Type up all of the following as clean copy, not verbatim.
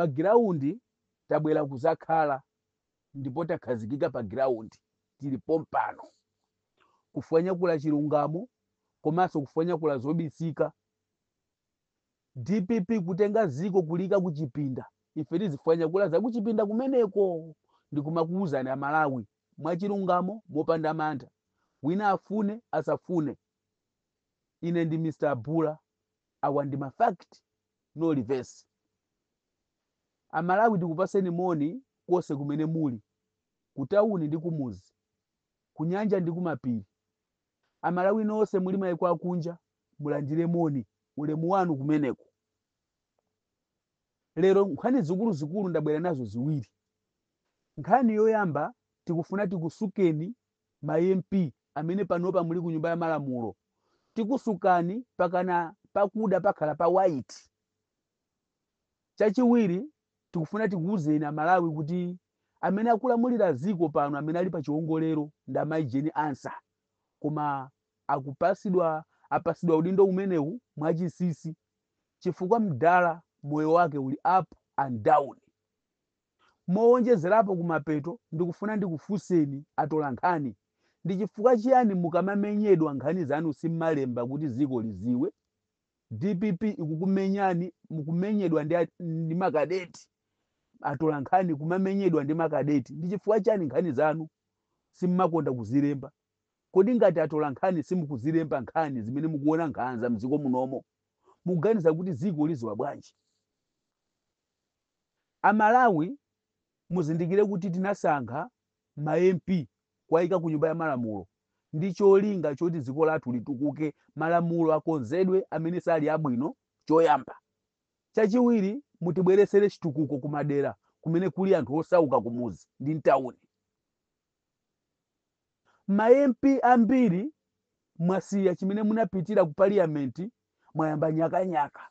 pa ground tabwera kuzakhala ndipo takhazikika pa ground tilipo mpano kufanyakula chilungamo komanso kufanyakula zobisika. DPP kutenga ziko kulika kuchipinda, ife tizifanyakula zakuchipinda kumeneko ndikumakuuzani Amalawi mwachilungamo mopanda mantha, wina afune asafune. Ine ndi Mr. Abula, awa ndi mafact no reverse. Amalawi tikupaseni moni kose kumene muli, kutauni ndi kumuzi, kunyanja ndi kumapiri. Amalawi nonse muli mayiko akunja mulandire moni, ulemu wanu kumeneko. Lero nkhani zikuluzikulu ndabwera nazo ziwiri. Nkhani yoyamba tikufuna tikusukeni ma MP amene panopa muli ku nyumba ya malamulo, tikusukani pakana pakuda pakhala pa white. Chachiwiri tikufuna tikuuzeni Amalawi kuti amene akulamulira ziko pano amene ali pa chiwongolero nda maijeni ansa, koma apasidwa udindo umenewu mwachisisi chifukwa mdala moyo wake uli up and down. Mowonjezerapo kumapeto ndikufuna ndikufunseni atola nkhani, ndi chifukwa chiyani mukamamenyedwa nkhani zanu simmalemba kuti ziko liziwe? DPP ikukumenyani, mukumenyedwa ndi makadeti. Atola nkhani kumamenyedwa ndi makadeti, ndi chifukwa chiyani nkhani zanu simmakonda kuzilemba? Kodi ngati atola nkhani simukuzilemba nkhani zimene mukuona nkhanza mziko munomo, mukuganiza kuti ziko liziwa bwanji? Amalawi muzindikire kuti tinasankha ma MP kwayika ku nyumba ya malamulo ndi cholinga choti ziko lathu litukuke, malamulo akonzedwe amene sali abwino choyamba. Chachiwiri mutibweresere chitukuko kumadera kumene kuli anthu osauka kumuzi ndi mtawuni. Ma MP ambiri mwasiya chimene munapitira ku parliament mwayamba nyakanyaka.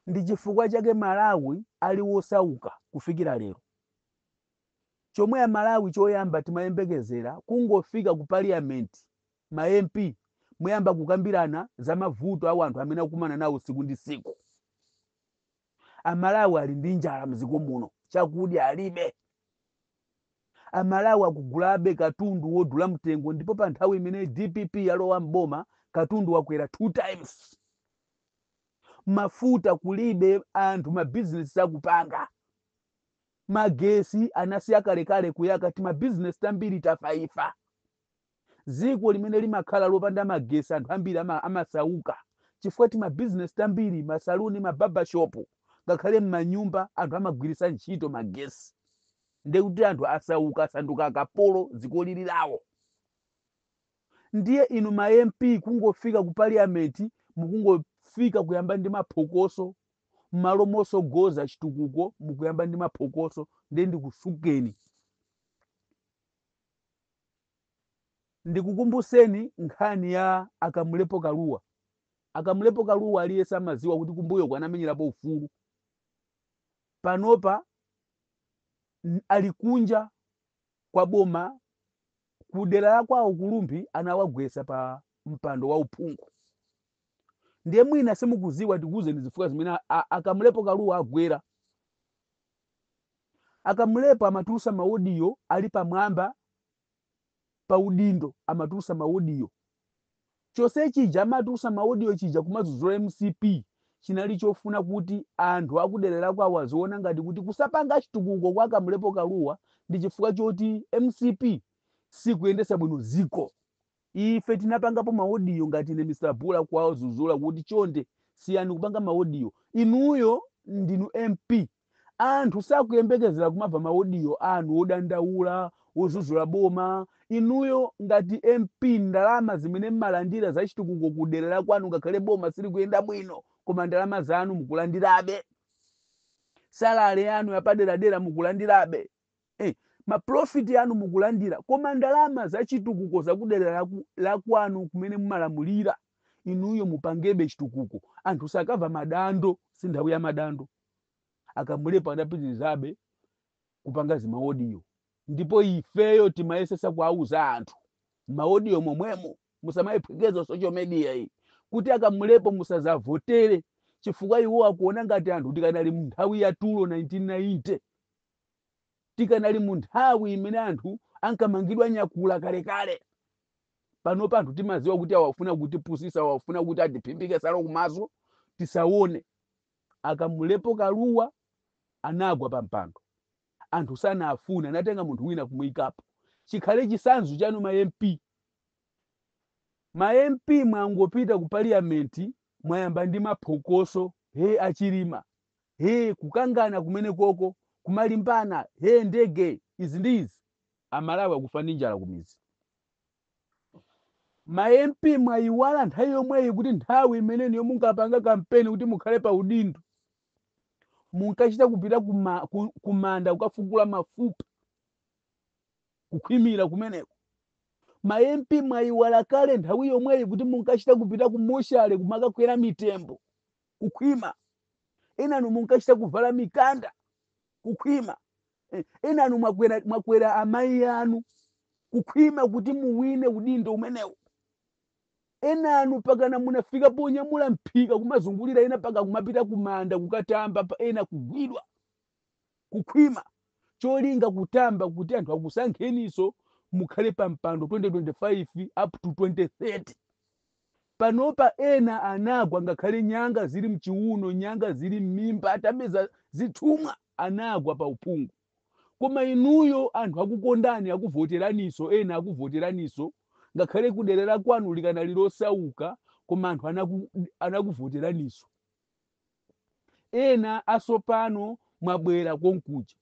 Ndi chifukwa chake Malawi ali wosauka kufikira lero. Chomwe ya Malawi choyamba timayembekezera kungofika ku parliament ma MP muyamba kukambirana za mavuto a anthu amene akumana nawo siku ndi siku. Amalawi ali ndi njala mziko muno, chakudya alibe. Amalawi akugulabe katundu wodula mtengo, ndipo pa nthawi imene DPP yalowa mboma katundu wakwera 2 times. Mafuta kulibe, anthu mabizinesi akupanga. Magesi anasiya kalekale kuyaka, ti mabizinesi tambiri tafaifa. Ziko limene limakhala lopanda magesi anthu ambiri amasauka, chifukwa ti mabizinesi tambiri, masaluni, mababa shopu, ngakhale m'manyumba anthu amagwirisa ntchito magesi. Ndekuti anthu asauka asanduka akapolo ziko lililawo. Ndiye inu ma MP kungofika ku parliament mukungofika kuyamba ndi maphokoso, m'malo mosogoza chitukuko mukuyamba ndi maphokoso. Ndiye ndikusukeni, ndikukumbuseni nkhani ya Akamulepo Kaluwa. Akamulepo Kaluwa aliyesa amaziwa kuti kumbuyo kwanamenyerapo ufulu. Panopa alikunja kwa boma, kudera la kwawo Kulumbi anawagwesa pa mpando wa uphungu. Ndiye mwina simukuziwa tikuze ndizifukwa zimene Akamulepo Kaluwa agwera. Akamulepo amatulusa maodiyo ali pamwamba pa udindo, amatulusa maodiyo. Chose chija amatulusa maodiyo chija kumazuzula MCP chinali chofuna kuti anthu akuderera kwawo aziona ngati kuti kusapanga chitukuko kwa Akamulepo Kaluwa ndi chifukwa choti MCP sikuyendesa bwino ziko. Ife tinapangapo maodiyo ngati ine Mr. Abula kwawo zuzula kuti chonde siyani kupanga maodiyo. Inuyo ndinu MP. Anthu sakuyembekezera kumava maodiyo anu odandaula, ozuzula boma. Inuyo ngati MP ndalama zimene mmalandira za chitukuko kuderera kwanu ngakhale boma sili kuyenda bwino, koma ndalama zanu mukulandirabe. Salary yanu yapaderadera mukulandirabe. Maprofit yanu mukulandira, koma ndalama za chitukuko zakuderera la kwanu kumene mmalamulira inuyo mupangebe chitukuko. Anthu sakava madando, si nthawi ya madando. Akamulepo adapitirizabe kupanga zimaodiyo. Ndipo ifeyo timayesesa kuauza anthu maodiyo momwemo, musamayiphwekeza social media iyi, kuti Akamulepo musazavotere chifukwa iwo akuona ngati anthu tikanali mu nthawi ya tulo 1990, tikanali mu nthawi imene anthu ankamangidwa nyakula kalekale. Panopa anthu timaziwa kuti awafuna kutipusisa, awafuna kuti atiphimbike salo kumaso tisaone. Akamulepo Kaluwa anagwa pa mpando, anthu sanafuna, anatenga munthu wina kumuyikapo. Chikhale chisanzo chanu ma MP. Ma MP mwangopita ku parliament mwayamba ndi maphokoso, he achilima, he kukangana kumene koko, kumalimbana, he ndege izi ndi izi, amalawi akufa ndi njala kumizi. Ma MP mwayiwala nthawi yomweyi kuti nthawi imene niyo munkapanga kampeni kuti mukhale pa udindo, munkachita kupita kumanda kukafukula mafupa, kukhwimira kumeneko. Ma MP mwayiwala kale nthawi yomweyi kuti munkachita kupita ku moshale kumakakwera mitembo, kukhwima. Enanu munkachita kuvala mikanda, kukhwima. Enanu mwakwera amayi anu, kukhwima kuti muwine udindo umenewo. Enanu pakana munafika ponyamula mphika kumazungulira ena paka kumapita kumanda kukatamba, ena kugwidwa, kukhwima. Cholinga kutamba kuti anthu akusankheniso mukhale pa mpando 2025 up to 2030. Panopa ena anagwa ngakhale nyanga zili mchiuno, nyanga zili m'mimba, atameza zithumwa, anagwa pa uphungu. Koma inuyo anthu akukondani, akuvoteraniso, ena akuvoteraniso, ngakhale kuderera kwanu likanali losauka, koma anthu anakuvoteraniso. Ena asopano mwabwera konkuja,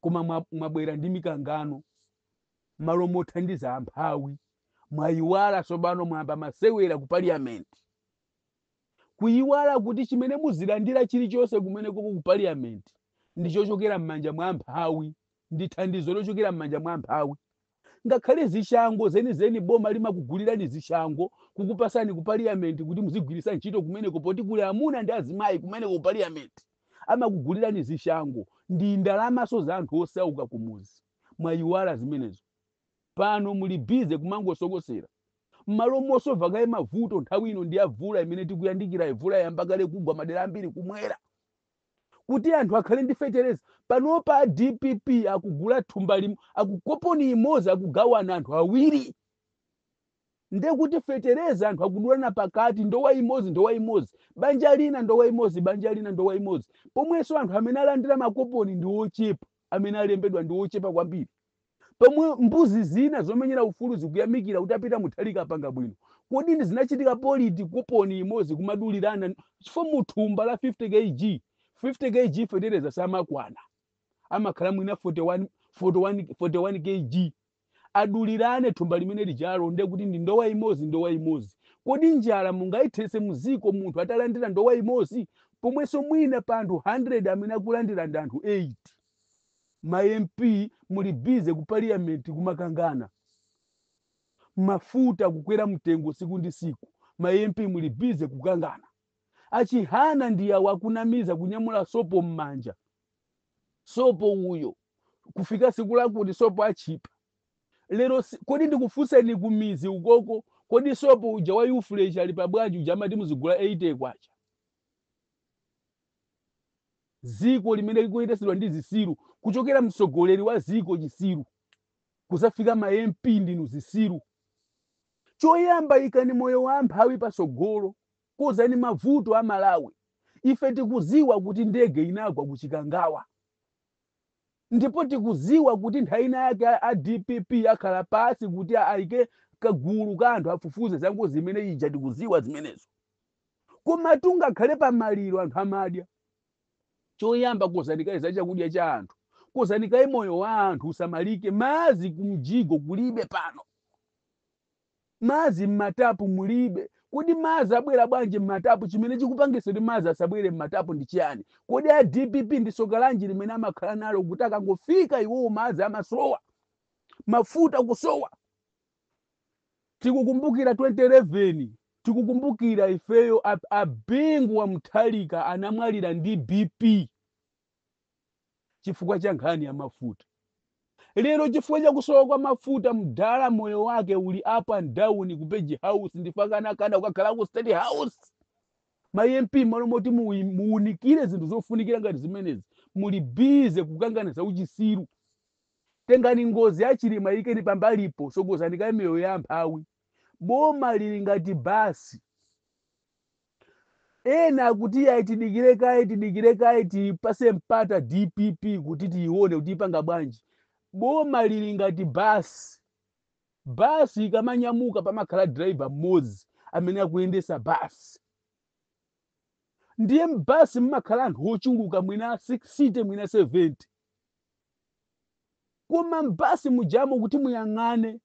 koma mwabwera ndi mikangano, malo mothandiza amphawi. Mwayiwala sopano mwamba masewera ku parliament. Kuyiwala kuti chimene muzilandira chilichonse kumeneko ku parliament ndichochokera m'manja mwa amphawi, ndi thandizo lochokera m'manja mwa amphawi. Ngakhale zishango zenizeni boma limakugulirani zishango kukupasani ku parliament kuti muzigwirisa ntchito kumeneko, poti kuli amuna ndi azimayi kumeneko ku parliament. Amakugulirani zishango, ndi ndalamaso za anthu osauka kumuzi. Mwayiwala zimenezo. Pano muli bize kumangosokosera. M'malo mosova kaye mavuto nthawi ino ndi avula imene tikuyandikira, ivula yamba kale kugwa madera ambiri kumwera. Kuti anthu akhale ndi fetereza. Panopa DPP akugula thumba limwe, akukoponi imozi akugawana anthu awiri. Nde kuti fetereza anthu akudulana pakati, ndowa imozi, banja lina ndowa imozi, banja lina ndowa imozi. Pomwenso anthu amene alandira makoponi ndi ochepa, amene alembedwa ndi ochepa kwambiri. Pomwe mbuzi zina zomenyera ufulu zikuyamikira kuti apita muthalika panga bwino. Kodi ndi zinachitika politi kuponi imozi kumadulirana chifo muthumba la 50 kg. 50 kg fetereza samakwana. Amakhala mwina 41 kg. Adulirane thumba limene lijalo, nde kuti ndi ndowa imozi. Kodi njala mungayithese muziko munthu atalandira ndowa imozi? Pomwenso mwina pa anthu 100 amene akulandira ndi anthu 8. Ma MP muli bize ku parliament kumakangana. Mafuta kukwera mtengo siku ndi siku. Ma MP muli bize kukangana. Achihana ndiye wakunamiza kunyamula sopo m'manja. Sopo uyo kufika siku lakuti sopo achipa. Lero kodi ndikufunseni kumizi ukoko, kodi sopo uja wa Ufresh ali pabwanji uja amati muzigula 80 kwacha. Ziko limene likuyendesedwa ndi zisiru, kuchokera msogoleri wa ziko chisiru kusafika ma MP ndinu zisiru. Choyamba ikani moyo wa amphawi pasogolo, kozani mavuto a Malawi. Ife tikuziwa kuti ndege inagwa kuchikangawa, ndipo tikuziwa kuti nthawi yake a DPP akhala pasi kuti aike kagulu ka anthu afufuze zango zimene ija, tikuziwa zimenezo. Koma tungakhale pa maliro anthu amadya. Choyamba kozanikaye za chakudya cha anthu, kozanikaye moyo wa anthu usamalike. Mazi kumjigo kulibe pano, mazi mmatapu mulibe. Kodi mazi abwera bwanji mmatapu? Chimene chikupangisa kuti mazi asabwere mmatapu ndi chiyani? Kodi a DPP ndi soka lanji limene amakhala nalo kuti akangofika iwowo mazi amasowa, mafuta kusowa? Tikukumbukira 2011, tikukumbukira ifeyo abingu wa Muthalika anamwalira ndi BP chifukwa cha nkhani ya mafuta. Lero chifukwa cha kusowa kwa mafuta mdala moyo wake uli up and down ku Page House, ndifakana kana ukakhala ku State House. ma MP malo moti muwunikire zinthu zofunikira ngati zimenezi muli bize kukanganiza uchisiru. Tengani ngozi ya Chilima ikeni pambalipo sogozani ka miyoyo ya amphawi. Boma lili ngati basi. Ena akuti tidikire kaye tipase mpata DPP kuti tiione kuti ipanga bwanji. Boma lili ngati basi. Basi ikamanyamuka pamakhala driver mmodzi amene akuyendesa basi. Ndiye mbasi mmakhala anthu ochuluka mwina 60 mwina 70. Koma mbasi mujamo kuti muyang'ane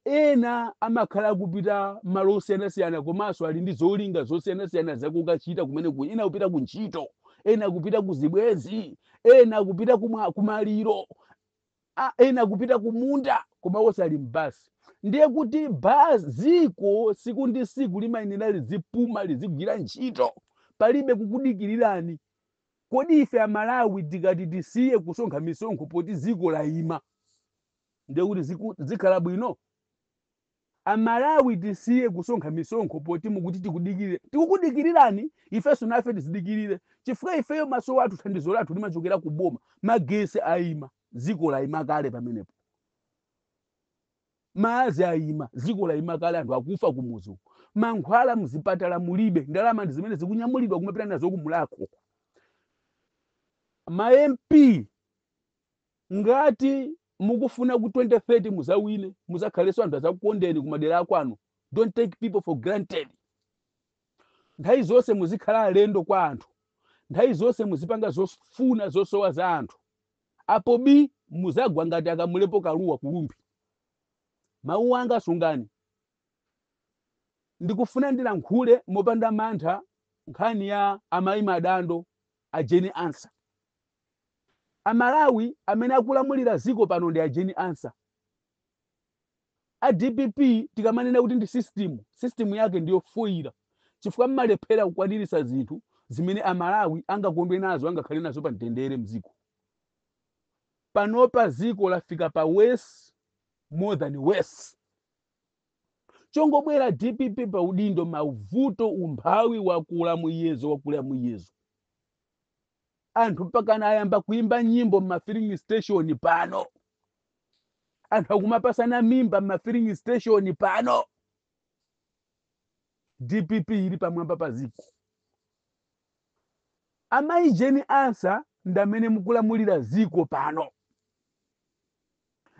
ena amakhala kupita malo osiyanasiyana komanso ali ndi zolinga zosiyanasiyana zakukachita kumene ena kupita ku ntchito, ena kupita ku zibwezi, ena kupita kumaliro, ena kupita kumunda koma wose ali mbasi. Ndiye kuti ziko siku ndi siku limayenera lizipuma lizigwira ntchito palibe kukudikirirani. Kodi ife Amalawi tikati tisiye kusonkha misonkho poti ziko layima ndiye kuti zikhala bwino? Amalawi tisiye kusonkha misonkho poti mukuti tikudikirire. Tikukudikirirani ifenso nafe tizidikirire chifukwa ifeyo maso athu thandizo lathu limachokera ku boma. Magesi ayima ziko layima kale pamenepo. Madzi ayima ziko layima kale anthu akufa kumuzi. Mankhwala muzipatala mulibe ndalama ndi zimene zikunyamulidwa kumapita nazo kumulako. Ma MP ngati mukufuna ku 2030 muzawine muzakhalenso anthu azakukondeni kumadera akwanu. Don't take people for granted. Nthawi zonse muzikhala alendo kwa anthu. Nthawi zonse muzipanga zofuna zosowa za anthu. Apo muzagwa ngati akamulepo kaluwa kulumbi. Mawu anga sungani. Ndikufuna ndilankhule mopanda mantha nkhani ya amayi madando a Jeni Ansah. Amalawi amene akulamulira ziko pano ndi a Jeni Ansah. A DPP tikamanena kuti ndi system yake ndiyo foira chifukwa mmalephera kukwanirisa zinthu zimene Amalawi angakondwe nazo angakhale nazo pa mtendere mziko. Panopa ziko lafika pa worse more than worse. Chongobwera DPP pa udindo mavuto umphawi wakula muyezo. Anthu mpaka ayamba kuimba nyimbo ma filling station pano. Anthu akumapasana mimba ma filling station pano. DPP ili pamwamba pa ziko. Amayi Jeni Ansah ndamene mukulamulira ziko pano.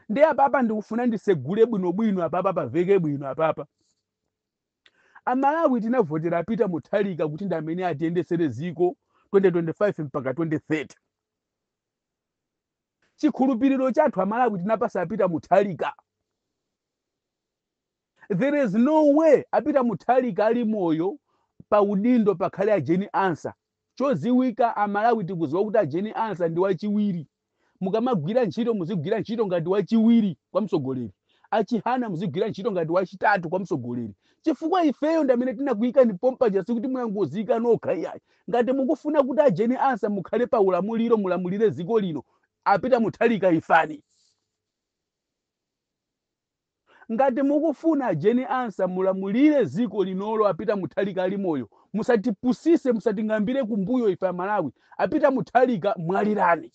Ndi apapa ndikufuna ndisegule bwinobwino apapa paveke bwino apapa. Amalawi tinavotera Peter Mutharika kuti ndamene atiyendesere ziko 2025 mpaka 2030. Chikhulupiriro chathu Amalawi tinapasa Peter Mutharika. There is no way Peter Mutharika ali moyo pa udindo pakhale a Jeni Ansah. Choziwika Amalawi tikuziwa kuti a Jeni Ansah ndi wachiwiri. Mukamagwira ntchito muzigwira ntchito ngati wachiwiri kwa msogoleri. Achihana muzigwira ntchito ngati wachitatu kwa msogoleri. Chifukwa ifeyo ndamene tinakuyika ni pompa jasi kuti muyangozika nokha iyayi. Ngati mukufuna kuti a Jeni Ansah mukhale pa ulamuliro mulamulire ziko lino a Peter Mutharika ifani. Ngati mukufuna a Jeni Ansah mulamulire ziko linolo a Peter Mutharika ali moyo musatipusise musatingambire kumbuyo ife Amalawi a Peter Mutharika mwalirani.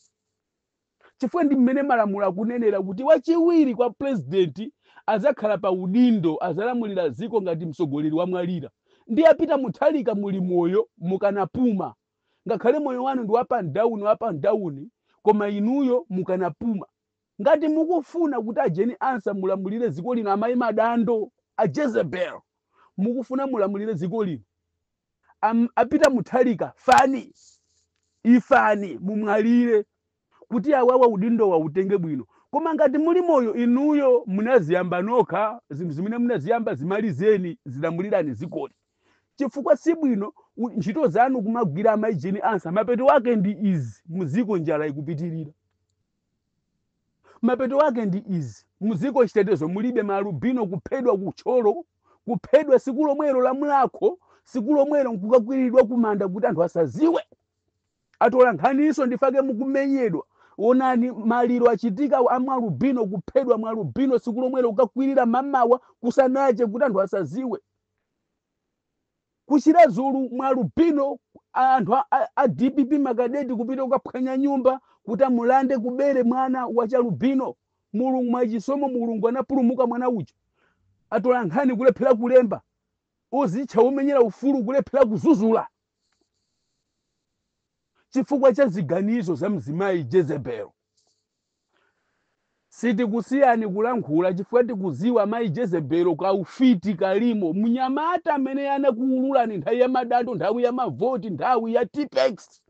Chifukwa ndi mmene malamulo akunenera kuti wachiwiri kwa president azakhala pa udindo azalamulira ziko ngati msogoleri wa mwalira. Ndi a Peter Mutharika muli moyo mukanapuma. Ngakhale moyo wanu ndi up and down koma inuyo mukanapuma. Ngati mukufuna kuti a Jeni Ansah mulamulire ziko lino amayi madando a Jezebel mukufuna mulamulire ziko lino a Peter Mutharika ifani mumwalire kuti awawa udindo wa utenge bwino. Koma ngati muli moyo inuyo munaziyamba nokha zinthu zimene munaziyamba zimalizeni zilamulirani zikoli. Chifukwa si bwino ntchito zanu kumagwira amayi Jeni Ansah mapeto wake ndi izi muziko njala ikupitirira. Mapeto wake ndi izi muziko chitetezo mulibe malubino kuphedwa kutcholo kuphedwa siku lomwelo la mulako siku lomwelo nkukagwiridwa kumanda kuti anthu asaziwe. Atola nkhaniso ndifake mukumenyedwa. Onani maliro achitika amwalubino kuphedwa mwalubino siku lomwelo kukakwirira mamawa kusanache kuti anthu asaziwe. kuchira zulu mwa lubino anthu a DPP makadeti kupita kukaphwanya nyumba kuti amulande kubere mwana wa chalubino. Mulungu mwachisomo mulungu anapulumuka mwana uja. Atola nkhani kulephera kulemba, uzitcha umenyera ufulu kulephera kuzuzula chifukwa cha ziganizo za mzimayi Jezebeli. Sitikusiyani kulankhula chifukwa tikuziwa mayi Jezebeli ka ufiti kalimo mnyamata amene anakuululani nthawi ya madando, nthawi ya mavoti, nthawi ya Tipex,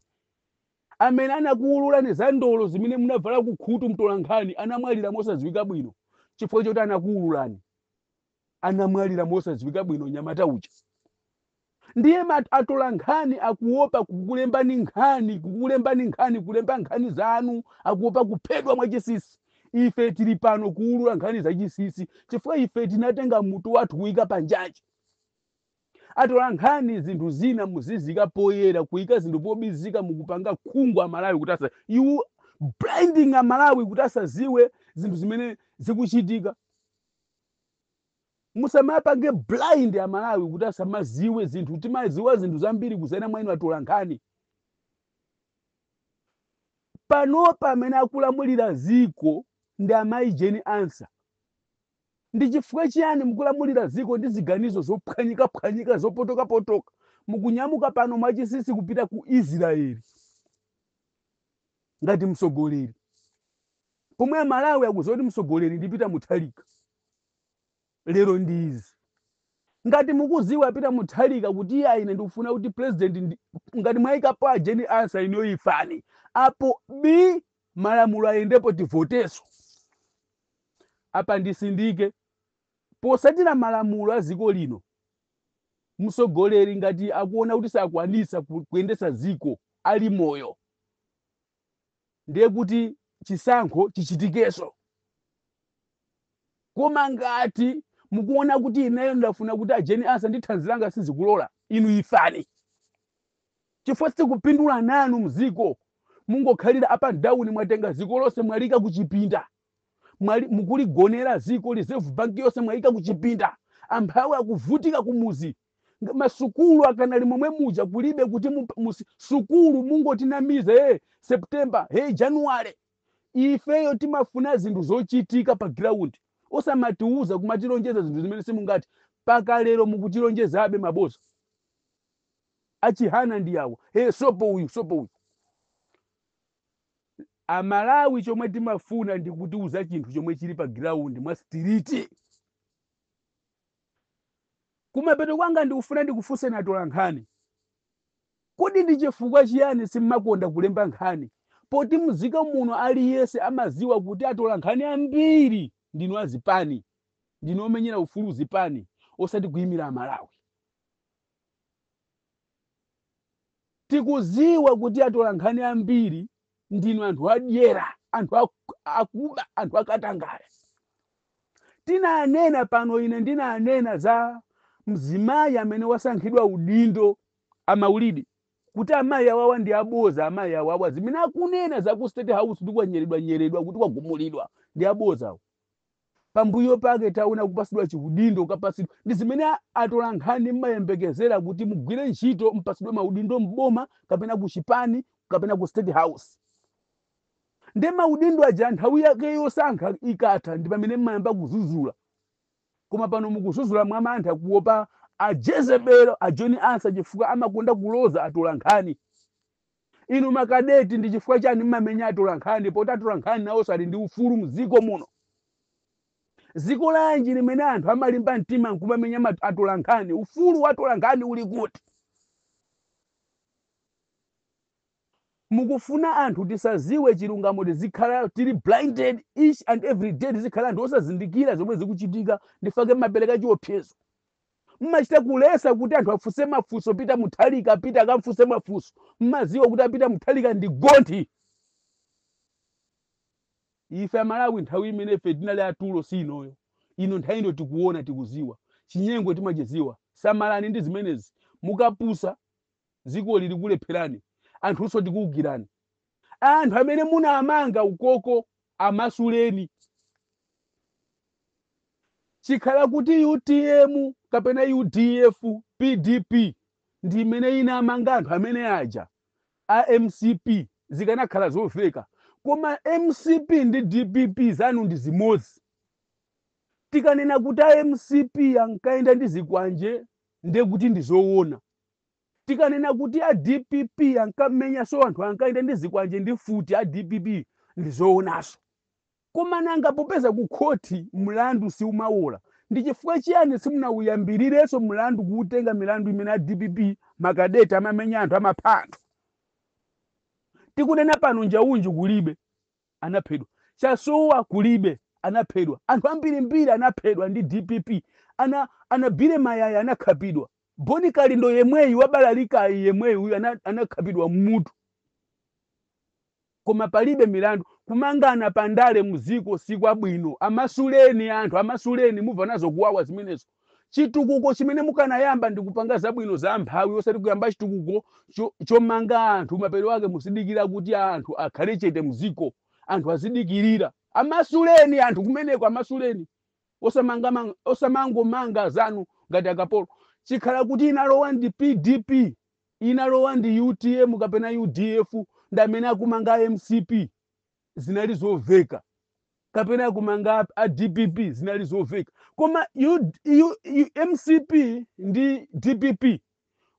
amene anakuululani za ndolo zimene munavala kukhutu mtola nkhani anamwalira mosadziwika bwino chifukwa choti anakuululani. Anamwalira mosadziwika bwino nyamata uja. Ndiye atola nkhani akuopa kukulembani nkhani, kulemba nkhani zanu, akuopa kuphedwa mwachisisi. Ife tili pano kuulula nkhani za chisisi chifukwa ife tinatenga mutu wathu kuyika panjaji. Atola nkhani zinthu zina muzizika poyera, kuyika zinthu pobizika mukupanga khungu amalawi kuti asa you blinding amalawi kuti asaziwe zinthu zimene zikuchitika. Musamapange blind amalawi kuti asamaziwe zinthu, timaziwa zinthu zambiri kusiyana mwa inu atola nkhani. Panopa amene akulamulira ziko ndi amayi Jeni Ansah. Ndi chifukwa chiyani mukulamulira ziko ndi ziganizo zophwanyika zopotoka mukunyamuka pano mwachisisi kupita ku Israeli ngati msogoleri, pomwe amalawi akuzoti msogoleri ndipita muthalika. Lero ndi izi ngati mukuziwa pita muthalika kuti iye ine ndikufuna kuti president ngati mwayikapo a Jeni Ansah ino ifani apo bi malamulo ayendepo tivoteso. Apa ndisindike posatira malamulo a ziko lino, msogoleri ngati akuona kuti sakwanisa kuyendesa ziko ali moyo, ndiye kuti chisankho chichitikeso. Koma ngati mukuona kuti ineyo ndafuna kuti a Jeni Ansah ndi thanzi langa sizikulola, inu ifani chifukwa sikupindula nanu mziko. Mungokhalira apa down mwatenga ziko lonse mwalika kuchipinda, mukuligonera ziko reserve bank yonse mwalika kuchipinda. Amphawi akuvutika kumuzi, masukulu akanali momwe muja kulibe kuti sukulu mungotinamize September January. Ifeyo timafuna zinthu zochitika pa ground, osamatiuza kumatilonjeza zinthu zimene simungati. Pakalero mukutilonjezabe mabosa achihana ndiyawo sopo uyu. Amalawi chomwe timafuna ndi kutiuza chinthu chomwe chili pa ground mwa street. Kumapeto kwanga ndikufuna ndikufunse atola nkhani, kodi ndi chifukwa chiyani simmakonda kulemba nkhani? Poti muzika muno aliyense amaziwa kuti atola nkhani ambiri ndinu azipani, ndinu omenyera ufulu zipani osati kuyimira amalawi. Tikuziwa kuti atola nkhani ambiri ndinu anthu adyera, anthu akuba, anthu akatangale. Tinanena pano, ine ndinanena za mzimayi amene wasankhidwa udindo amaulidi kuti amayi awawa ndi aboza. Amayi awawa zimene akunena za ku State House ndikwanyeredwa kuti kwagumulidwa ndi abozawo. Pambuyo pake taona kupasidwa chiudindo kapasidwa ndi zimene atola nkhani mmayembekezera kuti mugwire ntchito mpasidwe maudindo mboma kapena ku chipani kapena ku State House. Nde maudindo aja nthawi yake yosankha ikatha ndi pamene mmayamba kuzuzula. Koma pano mukuzuzula mwa mantha kuopa a Jezebeli a Jeni Ansah chifukwa amakonda kuloza atola nkhani. Inu makadeti ndi chifukwa chani mmamenya atola nkhani poti atola nkhani nawo sali ndi ufulu mziko muno? Ziko lanji limene anthu amalimba mtima nkumamenya atola nkhani? Ufulu wa atola nkhani uli kuti? Mukufuna anthu tisaziwe chilungamo tizikhala tili blinded each and every day, tizikhala anthu osazindikira zomwe zikuchitika ndifake mapereka chiopsezo. Mmachita kulesa kuti anthu afunse mafunso, pita muthalika, pita akamfunse mafunso. Mmaziwa kuti apita muthalika ndi gonthi. Ife amalawi nthawi imene ife tinali atulo sinoyo. Ino nthawi ino tikuona tikuziwa. Chinyengo timachiziwa. Samalani ndi zimenezi. Mukapusa ziko lili kulepherani. Anthu so tikugirani. Anthu amene muna amanga ukoko amasuleni. Chikhala kuti UTM kapena UDF PDP ndi imene ina amanga anthu amene aja a MCP zikanakhala zoveka, koma MCP ndi DPP zanu ndi zimodzi. Tikanena kuti a MCP ankayenda ndi zikwanje ndiye kuti ndi zoona. Tikanena kuti a DPP ankamenyanso anthu ankayenda ndi zikwanje ndi futi a DPP ndi zoonaso. Koma nanga popeza ku khoti mlandu si umawola, ndi chifukwa chiyani simunawuyambirirenso mlandu kuutenga milandu imene a DPP makadeta amamenya anthu amapha anthu? Tikunena pano Njaunji kulibe anaphedwa, Chasuwa kulibe anaphedwa, anthu ambirimbiri anaphedwa ndi DPP, anabire mayaya anakhapidwa, Boni Kalindo yemweyu wabalalikayi yemweyu anakhapidwa mmutu. Koma palibe milandu kumangana pandale muziko sikwabwino. Amasuleni anthu, amasuleni mubva nazo kuwawa zimenezo. Chitukuko chimene mukanayamba ndi kupanga zabwino za mphawi osati kuyamba chitukuko chomanga anthu. Mapeto ake musidikira kuti anthu akhale chete muziko, anthu azidikirira. Amasuleni anthu kumeneko, amasuleni osamangomanga zanu ngati akapolo. Chikhala kuti inalowa ndi PDP, inalowa ndi UTM kapena UDF, ndamene akumanga MCP zinali zoveka, kapena akumanga a DPP zinali zoveka. Koma MCP ndi DPP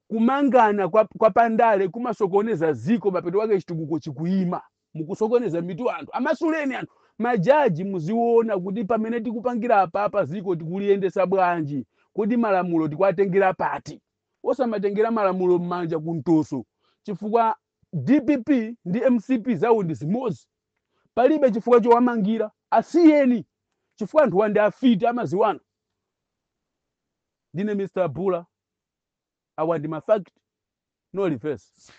kumangana kwa pandale kumasokoneza ziko, mapeto wake chitukuko chikuyima, mukusokoneza mitu anthu. Amasuleni anthu, majaji muziona kuti pamene tikupangira apapa ziko tikuliyendesa bwanji, kuti malamulo tikuatengera pati, osamatengera malamulo m'manja kuntoso, chifukwa DPP ndi MCP zawo ndi zimodzi. Palibe chifukwa chowamangira, asiyeni chifukwa anthu wandi afiti amaziwana. Ndine Mr. Bula, awandi mafact, no reverse.